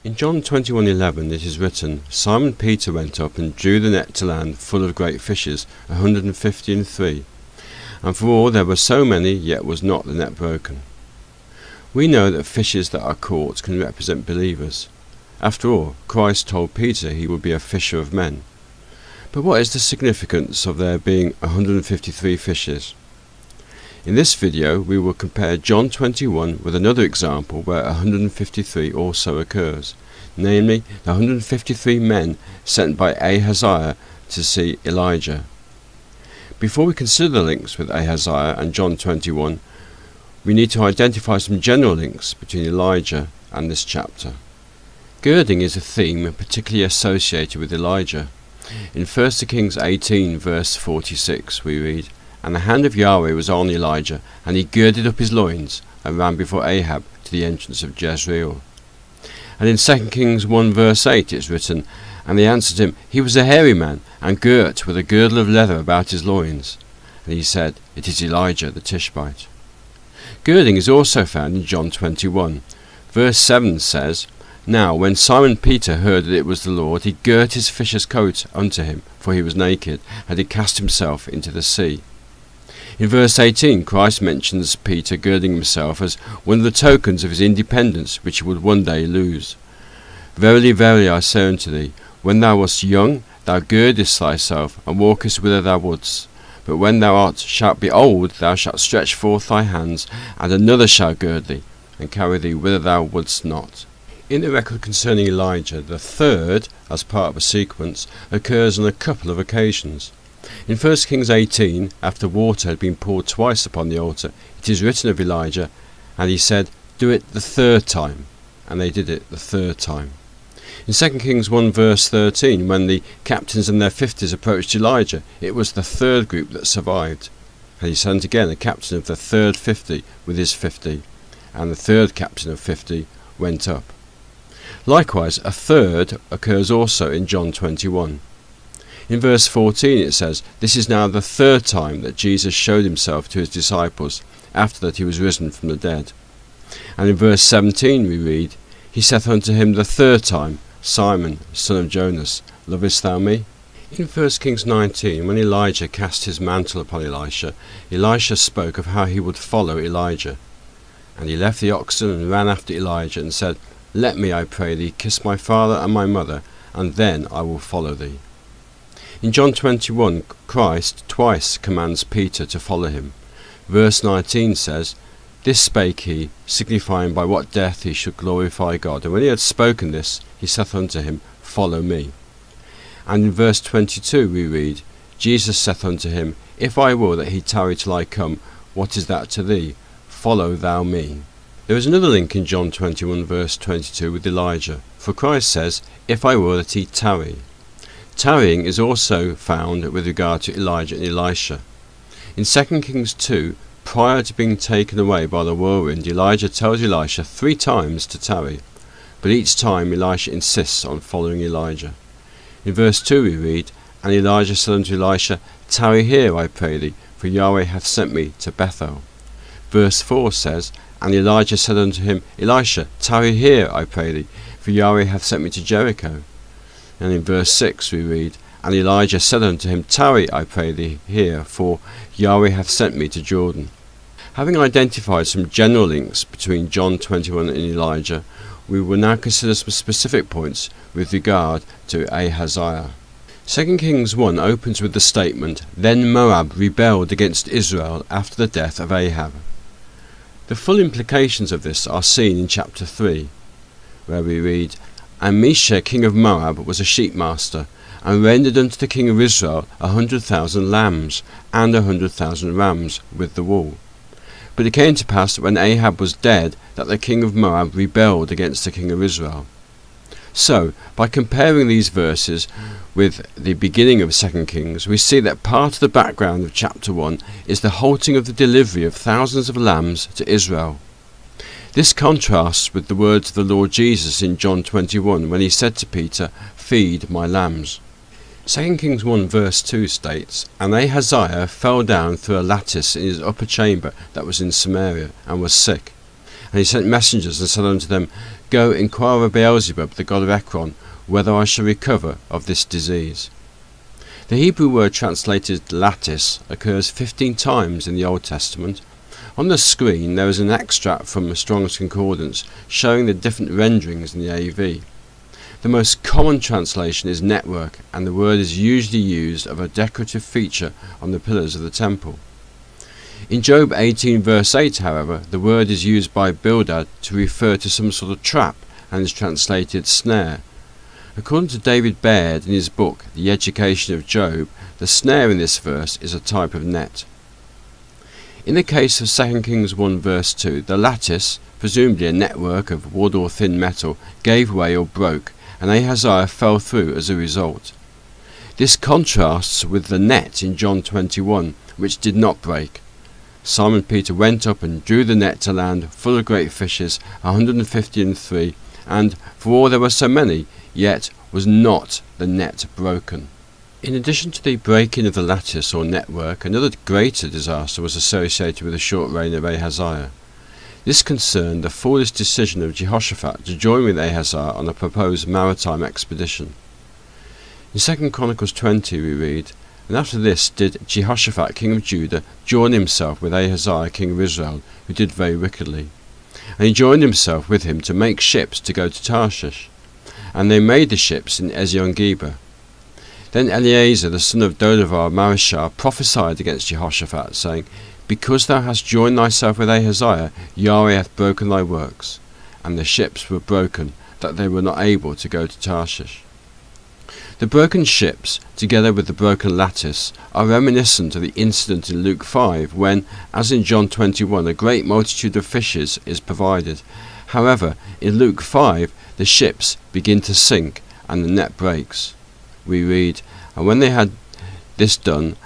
In John 21:11 it is written, Simon Peter went up and drew the net to land full of great fishes, 153. And for all there were so many, yet was not the net broken. We know that fishes that are caught can represent believers. After all, Christ told Peter he would be a fisher of men. But what is the significance of there being 153 fishes? In this video we will compare John 21 with another example where 153 also occurs, namely the 153 men sent by Ahaziah to see Elijah. Before we consider the links with Ahaziah and John 21, we need to identify some general links between Elijah and this chapter. Girding is a theme particularly associated with Elijah. In 1 Kings 18 verse 46 we read, And the hand of Yahweh was on Elijah, and he girded up his loins, and ran before Ahab to the entrance of Jezreel. And in 2 Kings 1 verse 8 it is written, And they answered him, He was a hairy man, and girt with a girdle of leather about his loins. And he said, It is Elijah the Tishbite. Girding is also found in John 21. Verse 7 says, Now when Simon Peter heard that it was the Lord, he girt his fisher's coat unto him, for he was naked, and he cast himself into the sea. In verse 18, Christ mentions Peter girding himself as one of the tokens of his independence which he would one day lose. Verily, verily, I say unto thee, when thou wast young, thou girdest thyself, and walkest whither thou wouldst. But when thou shalt be old, thou shalt stretch forth thy hands, and another shall gird thee, and carry thee whither thou wouldst not. In the record concerning Elijah, the third, as part of a sequence, occurs on a couple of occasions. In 1 Kings 18, after water had been poured twice upon the altar, it is written of Elijah, and he said, Do it the third time. And they did it the third time. In 2 Kings 1 verse 13, when the captains and their 50s approached Elijah, it was the third group that survived. And he sent again a captain of the third 50 with his 50, and the third captain of 50 went up. Likewise, a third occurs also in John 21. In verse 14 it says, This is now the third time that Jesus showed himself to his disciples, after that he was risen from the dead. And in verse 17 we read, He saith unto him the third time, Simon, son of Jonas, lovest thou me? In 1 Kings 19, when Elijah cast his mantle upon Elisha spoke of how he would follow Elijah. And he left the oxen and ran after Elijah, and said, Let me, I pray thee, kiss my father and my mother, and then I will follow thee. In John 21, Christ twice commands Peter to follow him. Verse 19 says, This spake he, signifying by what death he should glorify God. And when he had spoken this, he saith unto him, Follow me. And in verse 22 we read, Jesus saith unto him, If I will that he tarry till I come, what is that to thee? Follow thou me. There is another link in John 21 verse 22 with Elijah, for Christ says, If I will that he tarry. Tarrying is also found with regard to Elijah and Elisha. In 2 Kings 2, prior to being taken away by the whirlwind, Elijah tells Elisha 3 times to tarry, but each time Elisha insists on following Elijah. In verse 2 we read, And Elijah said unto Elisha, Tarry here, I pray thee, for Yahweh hath sent me to Bethel. Verse 4 says, And Elijah said unto him, Elisha, tarry here, I pray thee, for Yahweh hath sent me to Jericho. And in verse 6 we read, And Elijah said unto him, Tarry, I pray thee, here, for Yahweh hath sent me to Jordan. Having identified some general links between John 21 and Elijah, we will now consider some specific points with regard to Ahaziah. 2 Kings 1 opens with the statement, Then Moab rebelled against Israel after the death of Ahab. The full implications of this are seen in chapter 3, where we read, And Mesha king of Moab was a sheepmaster, and rendered unto the king of Israel 100,000 lambs, and 100,000 rams with the wool. But it came to pass, when Ahab was dead, that the king of Moab rebelled against the king of Israel. So, by comparing these verses with the beginning of 2 Kings, we see that part of the background of chapter 1 is the halting of the delivery of thousands of lambs to Israel. This contrasts with the words of the Lord Jesus in John 21, when he said to Peter, Feed my lambs. 2 Kings 1 verse 2 states, And Ahaziah fell down through a lattice in his upper chamber that was in Samaria, and was sick. And he sent messengers and said unto them, Go, inquire of Beelzebub, the god of Ekron, whether I shall recover of this disease. The Hebrew word translated lattice occurs 15 times in the Old Testament. On the screen there is an extract from Strong's Concordance showing the different renderings in the AV. The most common translation is network, and the word is usually used of a decorative feature on the pillars of the temple. In Job 18 verse 8, however, the word is used by Bildad to refer to some sort of trap and is translated snare. According to David Baird in his book The Education of Job, the snare in this verse is a type of net. In the case of 2 Kings 1 verse 2, the lattice, presumably a network of wood or thin metal, gave way or broke, and Ahaziah fell through as a result. This contrasts with the net in John 21, which did not break. Simon Peter went up and drew the net to land, full of great fishes, 153, and for all there were so many, yet was not the net broken. In addition to the breaking of the lattice or network, another greater disaster was associated with the short reign of Ahaziah. This concerned the foolish decision of Jehoshaphat to join with Ahaziah on a proposed maritime expedition. In 2 Chronicles 20 we read, "And after this did Jehoshaphat king of Judah join himself with Ahaziah king of Israel, who did very wickedly. And he joined himself with him to make ships to go to Tarshish. And they made the ships in Ezion-Geber. Then Eleazar the son of Dodavar Marishah prophesied against Jehoshaphat, saying, Because thou hast joined thyself with Ahaziah, Yahweh hath broken thy works. And the ships were broken, that they were not able to go to Tarshish." The broken ships, together with the broken lattice, are reminiscent of the incident in Luke 5 when, as in John 21, a great multitude of fishes is provided. However, in Luke 5, the ships begin to sink and the net breaks. We read, "And when they had this done,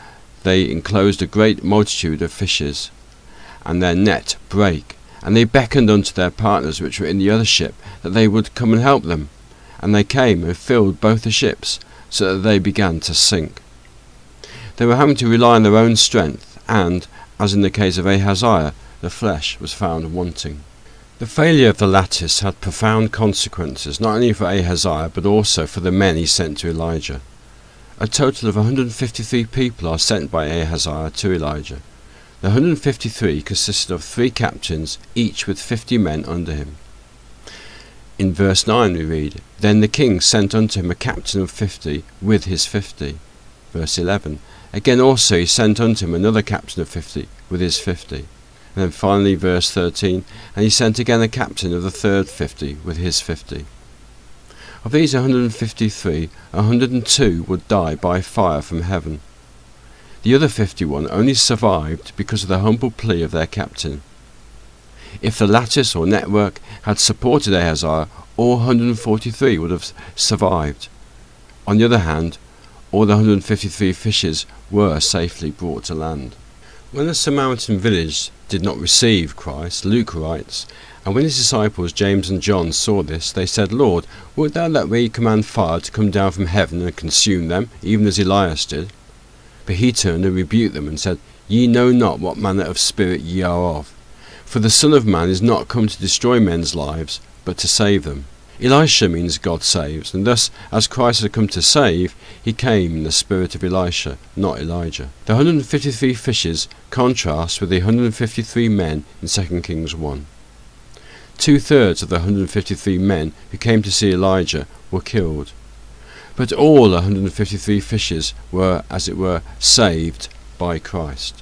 they enclosed a great multitude of fishes, and their net brake. And they beckoned unto their partners which were in the other ship, that they would come and help them. And they came and filled both the ships, so that they began to sink." They were having to rely on their own strength, and, as in the case of Ahaziah, the flesh was found wanting. The failure of the lattice had profound consequences, not only for Ahaziah, but also for the men he sent to Elijah. A total of 153 people are sent by Ahaziah to Elijah. The 153 consisted of 3 captains, each with 50 men under him. In verse 9 we read, "Then the king sent unto him a captain of 50 with his 50. Verse 11, "Again also he sent unto him another captain of 50 with his 50. And then finally verse 13, "And he sent again a captain of the third 50 with his 50. Of these 153, 102 would die by fire from heaven. The other 51 only survived because of the humble plea of their captain. If the lattice or network had supported Ahaziah, all 143 would have survived. On the other hand, all the 153 fishes were safely brought to land." When the Samaritan village did not receive Christ, Luke writes, "And when his disciples James and John saw this, they said, Lord, wilt thou that we command fire to come down from heaven and consume them, even as Elias did? But he turned and rebuked them and said, Ye know not what manner of spirit ye are of. For the Son of Man is not come to destroy men's lives, but to save them." Elisha means God saves, and thus, as Christ had come to save, he came in the spirit of Elisha, not Elijah. The 153 fishes contrast with the 153 men in 2 Kings 1. 2/3 of the 153 men who came to see Elijah were killed. But all 153 fishes were, as it were, saved by Christ.